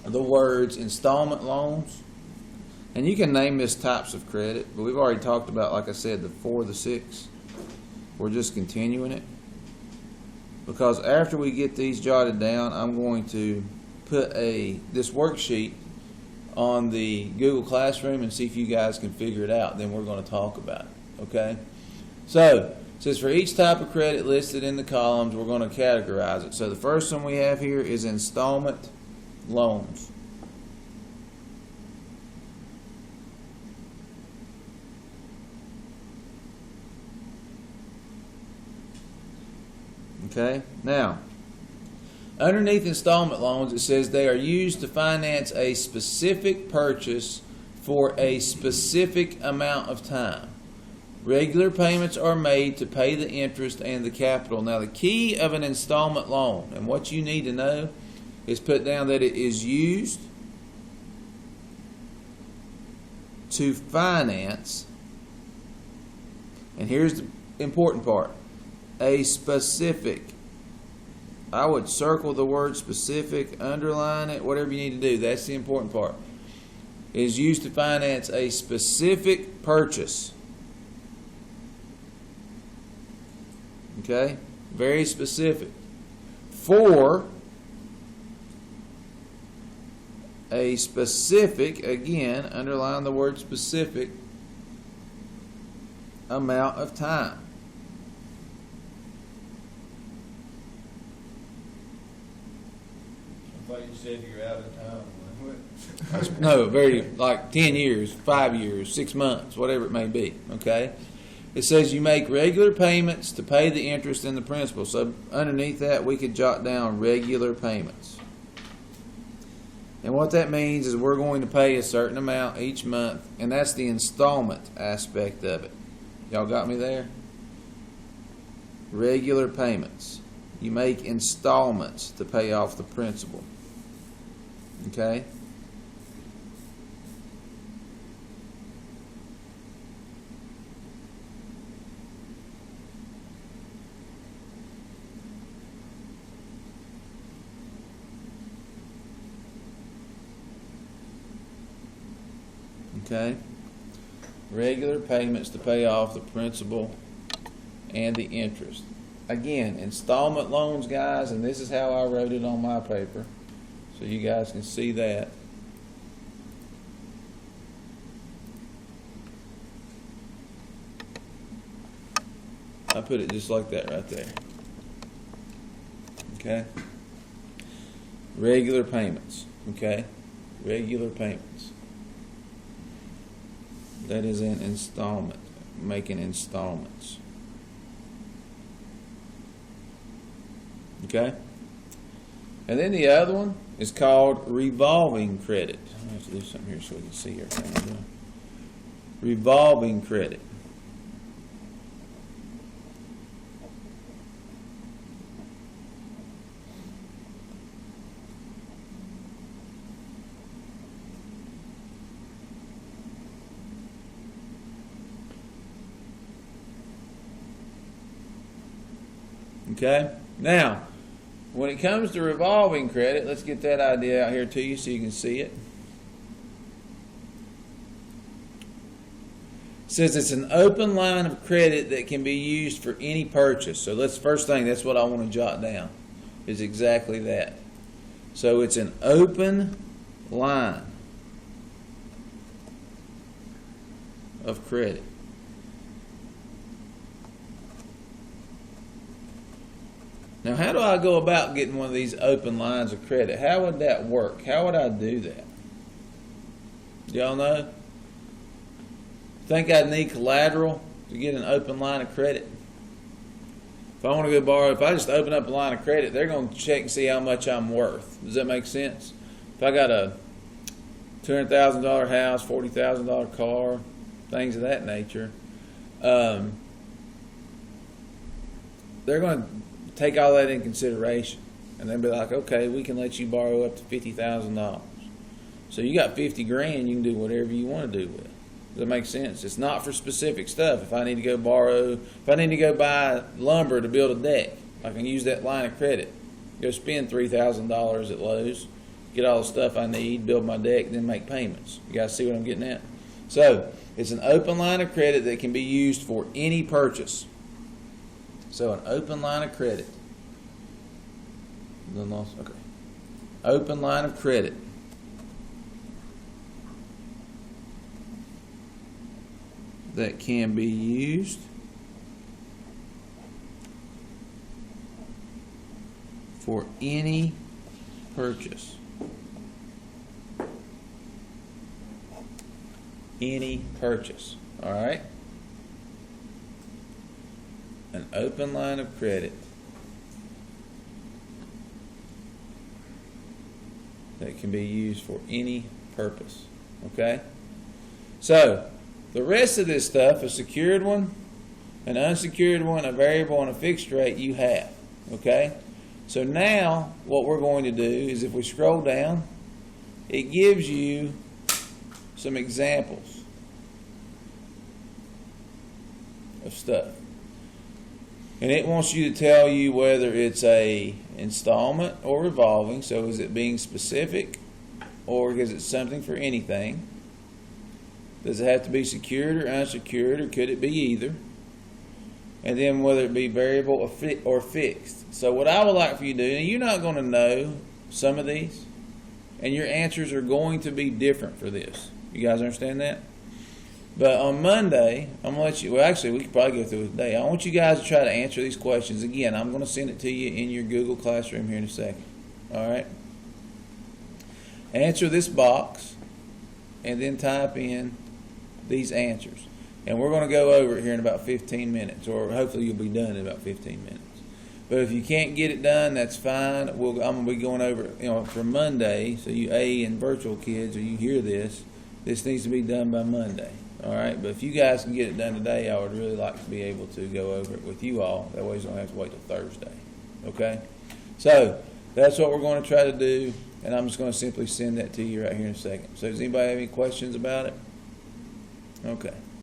the words installment loans. And you can name this types of credit, but we've already talked about, like I said, the 4, the 6. We're just continuing it. Because after we get these jotted down, I'm going to put this worksheet on the Google Classroom and see if you guys can figure it out. Then we're going to talk about it. Okay? So, it says for each type of credit listed in the columns, we're going to categorize it. So the first one we have here is installment loans. Okay, now, underneath installment loans, it says they are used to finance a specific purchase for a specific amount of time. Regular payments are made to pay the interest and the capital. Now, the key of an installment loan, and what you need to know, is put down that it is used to finance, and here's the important part, a specific. I would circle the word specific, underline it, whatever you need to do. That's the important part. It is used to finance a specific purchase. Okay? Very specific. For a specific, again, underline the word specific, amount of time. I thought you said you're out of time. No, very, like 10 years, 5 years, 6 months, whatever it may be. Okay? It says you make regular payments to pay the interest and the principal. So underneath that, we could jot down regular payments. And what that means is we're going to pay a certain amount each month, and that's the installment aspect of it. Y'all got me there? Regular payments. You make installments to pay off the principal. Okay? Okay? Regular payments to pay off the principal and the interest. Again, installment loans, guys, and this is how I wrote it on my paper, so you guys can see that. I put it just like that right there. Okay? Regular payments. Okay? Regular payments. That is an installment, making installments. Okay? And then the other one is called revolving credit. I have to do something here so we can see everything. Revolving credit. Okay? Now, when it comes to revolving credit, let's get that idea out here to you so you can see it. It says it's an open line of credit that can be used for any purchase. So let's first thing, that's what I want to jot down, is exactly that. So it's an open line of credit. Now, how do I go about getting one of these open lines of credit? How would that work? How would I do that? Y'all know? Think I'd need collateral to get an open line of credit? If I want to go borrow, if I just open up a line of credit, they're going to check and see how much I'm worth. Does that make sense? If I got a $200,000 house, $40,000 car, things of that nature, they're going to take all that in consideration, and then be like, okay, we can let you borrow up to $50,000. So you got 50 grand, you can do whatever you want to do with it. Does that make sense? It's not for specific stuff. If I need to go borrow, if I need to go buy lumber to build a deck, I can use that line of credit. Go spend $3,000 at Lowe's, get all the stuff I need, build my deck, then make payments. You guys see what I'm getting at? So it's an open line of credit that can be used for any purchase. So an open line of credit. Okay. Open line of credit. That can be used for any purchase. Any purchase. All right? An open line of credit that can be used for any purpose. Okay? So, the rest of this stuff, a secured one, an unsecured one, a variable, and a fixed rate, you have. Okay? So now, what we're going to do is if we scroll down, it gives you some examples of stuff. And it wants you to tell you whether it's a installment or revolving. So is it being specific or is it something for anything? Does it have to be secured or unsecured, or could it be either? And then whether it be variable or fixed. So what I would like for you to do, and you're not going to know some of these, and your answers are going to be different for this. You guys understand that? But on Monday, I'm going to let you, well actually we could probably go through it today. I want you guys to try to answer these questions. Again, I'm going to send it to you in your Google Classroom here in a second. Alright? Answer this box, and then type in these answers. And we're going to go over it here in about 15 minutes, or hopefully you'll be done in about 15 minutes. But if you can't get it done, that's fine. I'm going to be going over it, for Monday, so you A and virtual kids, or you hear this needs to be done by Monday. All right, but if you guys can get it done today, I would really like to be able to go over it with you all. That way you don't have to wait till Thursday. Okay? So that's what we're going to try to do, and I'm just going to simply send that to you right here in a second. So does anybody have any questions about it? Okay.